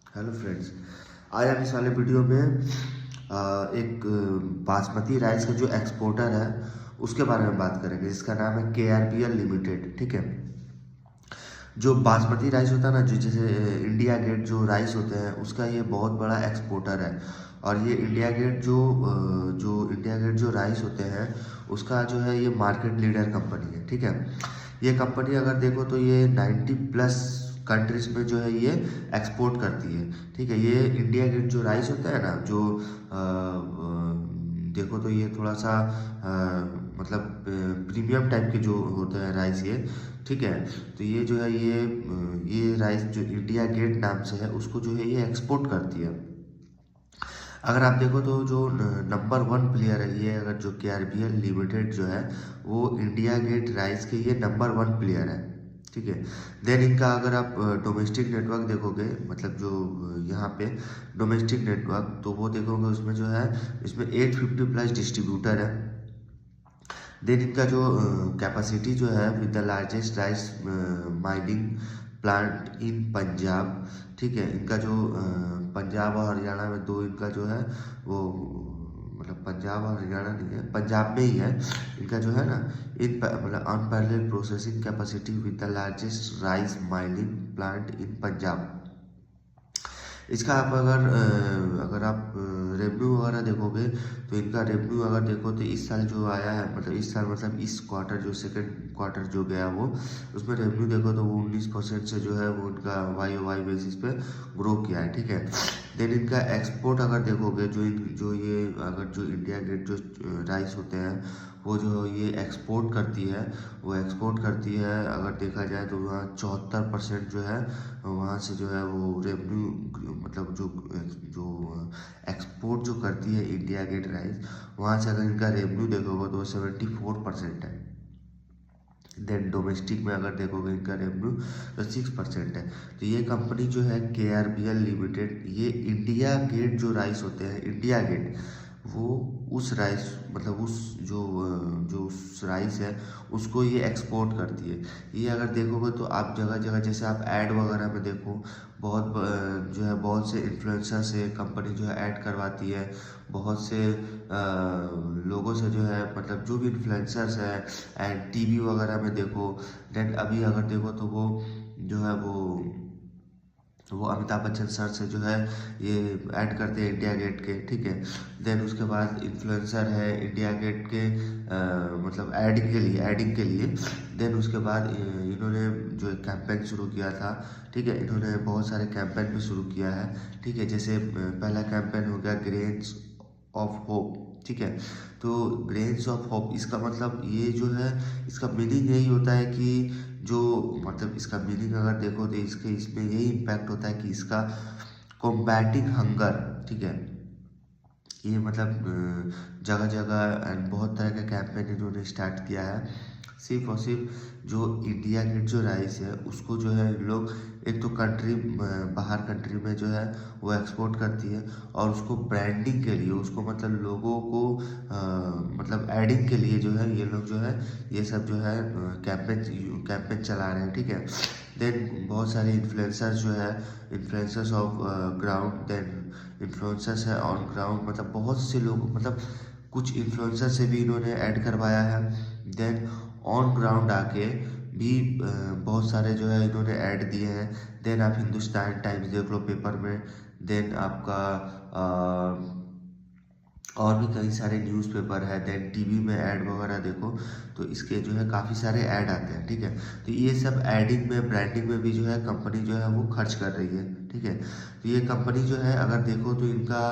Hello friends. आज हम इस वाले वीडियो में एक बासमती राइस का जो एक्सपोर्टर है उसके बारे में बात करेंगे, जिसका नाम है KRBL लिमिटेड। ठीक है। जो बासमती राइस होता है ना, जो जैसे इंडिया गेट जो राइस होते हैं उसका ये बहुत बड़ा एक्सपोर्टर है। और ये इंडिया गेट जो इंडिया गेट जो राइस होते हैं उसका जो है ये मार्केट लीडर कंपनी है। ठीक है। ये कंपनी अगर देखो तो ये 90+ कंट्रीज में जो है ये एक्सपोर्ट करती है। ठीक है। ये इंडिया गेट जो राइस होता है ना, जो देखो तो ये थोड़ा सा मतलब प्रीमियम टाइप के जो होते हैं राइस ये। ठीक है। तो ये जो है ये राइस जो इंडिया गेट नाम से है उसको जो है ये एक्सपोर्ट करती है। अगर आप देखो तो जो नंबर 1 प्लेयर है ये, अगर जो KRBL लिमिटेड जो है वो इंडिया गेट राइस के ये नंबर 1 प्लेयर है। ठीक है। देन इनका अगर आप डोमेस्टिक नेटवर्क देखोगे, मतलब जो यहाँ पे डोमेस्टिक नेटवर्क, तो वो देखोगे उसमें जो है इसमें 850+ डिस्ट्रीब्यूटर है। देन इनका जो कैपेसिटी जो है with the largest rice mining plant in Punjab. ठीक है। इनका जो पंजाब और हरियाणा में दो इनका जो है वो, मतलब पंजाब और हरियाणा नहीं है, पंजाब में ही है इनका जो है ना, इन मतलब unparalleled processing capacity with the largest rice mining plant in Punjab. इसका आप अगर आप रेवेन्यू वगैरह देखोगे तो इनका रेवेन्यू अगर देखो तो इस साल जो आया है, मतलब इस साल मतलब इस क्वार्टर जो सेकंड क्वार्टर जो गया वो, उसमें रेवेन्यू देखो तो वो 19% से जो है वो उनका YoY बेसिस पे ग्रो किया है। ठीक है। देन इनका एक्सपोर्ट अगर देखोगे जो ये अगर जो इंडिया गेट जो राइस होते हैं वो जो ये एक्सपोर्ट करती है, वो एक्सपोर्ट करती है अगर देखा जाए तो वहाँ 74% जो है वहाँ से जो है वो रेवेन्यू, मतलब जो जो एक्सपोर्ट जो करती है इंडिया गेट राइस, वहाँ से अगर इनका रेवेन्यू देखोगे तो 74% है। देन डोमेस्टिक में अगर देखोगे इनका रेवेन्यू तो 6% है। तो ये कंपनी जो है KRBL लिमिटेड, ये इंडिया गेट जो राइस होते हैं, इंडिया गेट, वो उस राइस, मतलब उस जो उस राइस है उसको ये एक्सपोर्ट करती है। ये अगर देखोगे तो आप जगह जगह, जैसे आप ऐड वगैरह में देखो, जो है बहुत से इन्फ्लुएंसर से कंपनी जो है ऐड करवाती है। बहुत से लोगों से जो है, मतलब जो भी इन्फ्लुएंसर्स है, एंड टीवी वगैरह में देखो। देन अभी अगर देखो तो वो जो है वो अमिताभ बच्चन सर से जो है ये ऐड करते हैं इंडिया गेट के। ठीक है। देन उसके बाद इन्फ्लुएंसर है इंडिया गेट के मतलब एडिंग के लिए। देन उसके बाद इन्होंने जो एक कैंपेन शुरू किया था। ठीक है। इन्होंने बहुत सारे कैंपेन भी शुरू किया है। ठीक है। जैसे पहला कैंपेन हो गया ग्रेन्स ऑफ होप। ठीक है। तो ग्रेन्स ऑफ होप, इसका मतलब ये जो है, इसका मीनिंग यही होता है कि जो, मतलब इसका मीनिंग अगर देखो तो इसमें यही इम्पैक्ट होता है कि इसका कॉम्बैटिंग हंगर। ठीक है। ये मतलब जगह जगह एंड बहुत तरह का कैंपेन इन्होंने स्टार्ट किया है। सिर्फ और सिर्फ जो इंडिया गेट जो राइस है उसको जो है लोग, एक तो कंट्री, बाहर कंट्री में जो है वो एक्सपोर्ट करती है, और उसको ब्रांडिंग के लिए, उसको मतलब लोगों को मतलब एडिंग के लिए जो है ये लोग जो है ये सब जो है कैंपेन कैंपेन चला रहे हैं। ठीक है। देन बहुत सारे इन्फ्लुएंसर्स जो है, influencers off ground, then influencers है ऑन ग्राउंड, मतलब बहुत से लोग, मतलब कुछ इन्फ्लुएंसर से भी इन्होंने ऐड करवाया है। देन ऑन ग्राउंड आके भी बहुत सारे जो है इन्होंने ऐड दिए हैं। देन आप हिंदुस्तान टाइम्स देख लो पेपर में। देन आपका और भी कई सारे न्यूज़पेपर है। देन टीवी में ऐड वगैरह देखो तो इसके जो है काफ़ी सारे ऐड आते हैं। ठीक है। तो ये सब एडिंग में, ब्रांडिंग में भी जो है कंपनी जो है वो खर्च कर रही है। ठीक है। तो ये कंपनी जो है अगर देखो तो इनका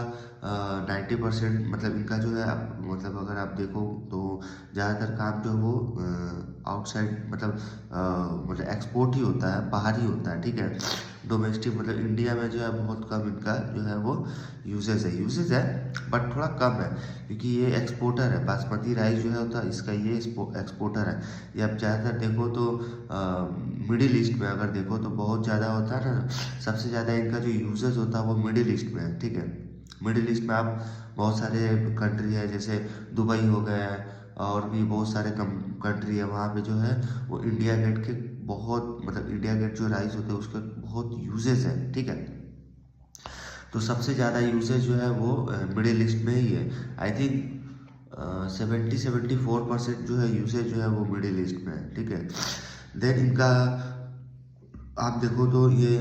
90%, मतलब इनका जो है मतलब अगर आप देखो तो ज़्यादातर काम जो है वो आउटसाइड, मतलब एक्सपोर्ट ही होता है, बाहर ही होता है। ठीक है। डोमेस्टिक मतलब इंडिया में जो है बहुत कम इनका जो है वो यूजेज है, बट थोड़ा कम है, क्योंकि ये एक्सपोर्टर है। बासमती राइस जो है होता है इसका, ये एक्सपोर्टर है। ये आप ज़्यादातर देखो तो मिडिल ईस्ट में अगर देखो तो बहुत ज़्यादा होता है ना, सबसे ज़्यादा इनका जो यूजेज होता है वो मिडिल ईस्ट में है। ठीक है। मिडिल ईस्ट में आप बहुत सारे कंट्री है, जैसे दुबई हो गया है, और भी बहुत सारे कंट्री है, वहाँ पे जो है वो इंडिया गेट के बहुत, मतलब इंडिया गेट जो राइस होते हैं उसके बहुत यूजेस है। ठीक है। तो सबसे ज़्यादा यूसेज जो है वो मिडिल ईस्ट में ही है। आई थिंक 74% जो है यूसेज जो है वो मिडिल ईस्ट में है, ठीक है। देन इनका आप देखो तो ये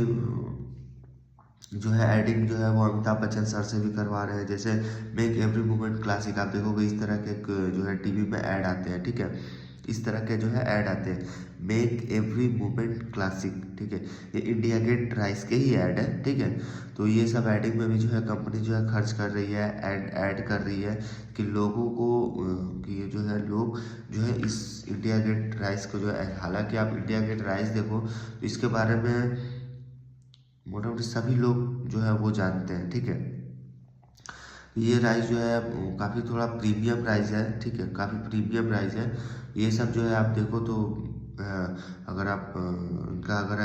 जो है एडिंग जो है वो अमिताभ बच्चन सर से भी करवा रहे हैं। जैसे मेक एवरी मोमेंट क्लासिक, आप देखोगे इस तरह के जो है टीवी में ऐड आते हैं, ठीक है। इस तरह के जो है ऐड आते हैं, मेक एवरी मोमेंट क्लासिक, ठीक है। ये इंडिया गेट राइस के ही ऐड है, ठीक है। तो ये सब एडिंग में भी जो है कंपनी जो है खर्च कर रही है, ऐड कर रही है कि लोगों को कि ये जो है लोग जो है इस इंडिया गेट राइस को जो है, हालांकि आप इंडिया गेट राइस देखो तो इसके बारे में मोटा मोटी सभी लोग जो है वो जानते हैं, ठीक है। ये राइस जो है काफ़ी थोड़ा प्रीमियम राइस है, ठीक है, काफ़ी प्रीमियम राइस है। ये सब जो है आप देखो तो अगर आप इनका अगर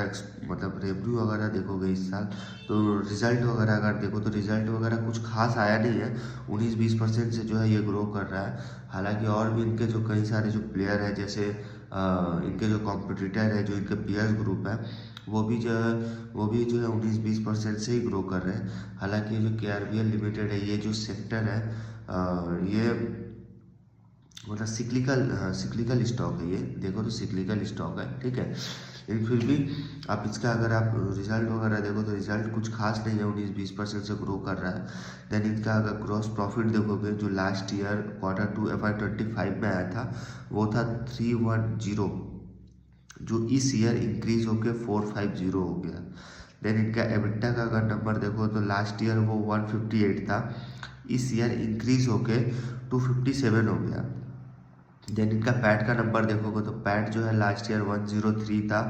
मतलब रेवेन्यू वगैरह देखोगे इस साल, तो रिजल्ट वगैरह अगर देखो तो रिजल्ट वगैरह कुछ खास आया नहीं है। 19-20% से जो है ये ग्रो कर रहा है। हालांकि और भी इनके जो कई सारे जो प्लेयर हैं, जैसे इनके जो कॉम्पिटिटर है, जो इनके पीयर ग्रुप है, वो भी जो है 19-20% से ही ग्रो कर रहे हैं। हालांकि ये जो KRBL लिमिटेड है, ये जो सेक्टर है ये मतलब सिक्लिकल स्टॉक है। ये देखो तो सिक्लिकल स्टॉक है, ठीक है। लेकिन फिर भी आप इसका अगर आप रिजल्ट वगैरह देखो तो रिजल्ट कुछ खास नहीं है, 19-20% से ग्रो कर रहा है। देन इनका अगर ग्रॉस प्रॉफिट देखोगे, जो लास्ट ईयर Q2 FY25 में आया था, वो था 310, जो इस ईयर इंक्रीज होके 450 हो गया। देन इनका एबिटा का अगर नंबर देखो तो लास्ट ईयर वो 158 था, इस ईयर इंक्रीज होके 257 हो गया। देन इनका पैट का नंबर देखोगे तो पैट जो है लास्ट ईयर 103 था,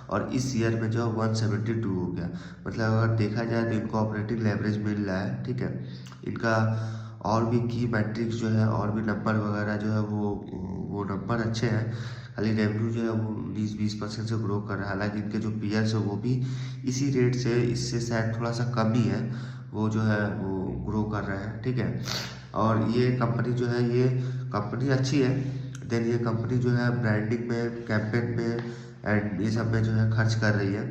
और इस ईयर में जो है 172 हो गया। मतलब अगर देखा जाए तो इनको ऑपरेटिंग लेवरेज मिल रहा है, ठीक है। इनका और भी की मैट्रिक्स जो है, और भी नंबर वगैरह जो है वो नंबर अच्छे हैं। खाली रेवेन्यू जो है वो 19-20% से ग्रो कर रहा है। हालांकि इनके जो पीयर्स है वो भी इसी रेट से, इससे शायद थोड़ा सा कम ही है, वो जो है वो ग्रो कर रहे हैं, ठीक है। और ये कंपनी जो है, ये कंपनी अच्छी है। देन ये कंपनी जो है ब्रांडिंग में, कैंपेन में एंड ये सब में जो है खर्च कर रही है।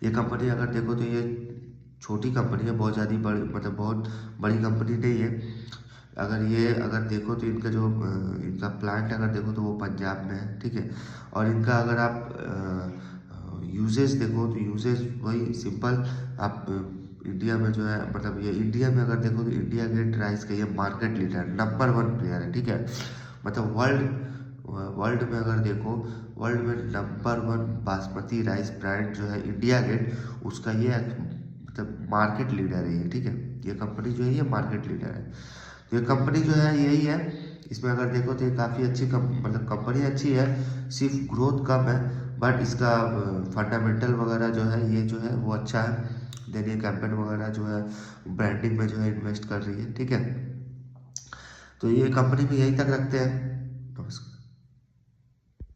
ये कंपनी अगर देखो तो ये छोटी कंपनी है, बहुत ज़्यादा बड़ी, मतलब बहुत बड़ी कंपनी नहीं है। अगर देखो तो इनका जो इनका प्लांट अगर देखो तो वो पंजाब में है, ठीक है। और इनका अगर आप यूजेज देखो तो यूजेज वही सिंपल, आप इंडिया में जो है, मतलब ये इंडिया में अगर देखो तो इंडिया गेट राइस का ये मार्केट लीडर नंबर 1 प्लेयर है, ठीक है। मतलब वर्ल्ड में अगर देखो, वर्ल्ड में नंबर 1 बासमती राइस ब्रांड जो है इंडिया गेट, उसका ये मतलब मार्केट लीडर है ये, ठीक है। ये कंपनी जो है ये मार्केट लीडर है। तो ये कंपनी जो है यही है। इसमें अगर देखो तो ये काफ़ी अच्छी मतलब कंपनी अच्छी है, सिर्फ ग्रोथ कम है, बट इसका फंडामेंटल वगैरह जो है ये जो है वो अच्छा है। देन ये कैंपेन वगैरह जो है ब्रांडिंग में जो है इन्वेस्ट कर रही है, ठीक है। तो ये कंपनी भी यहीं तक रखते हैं।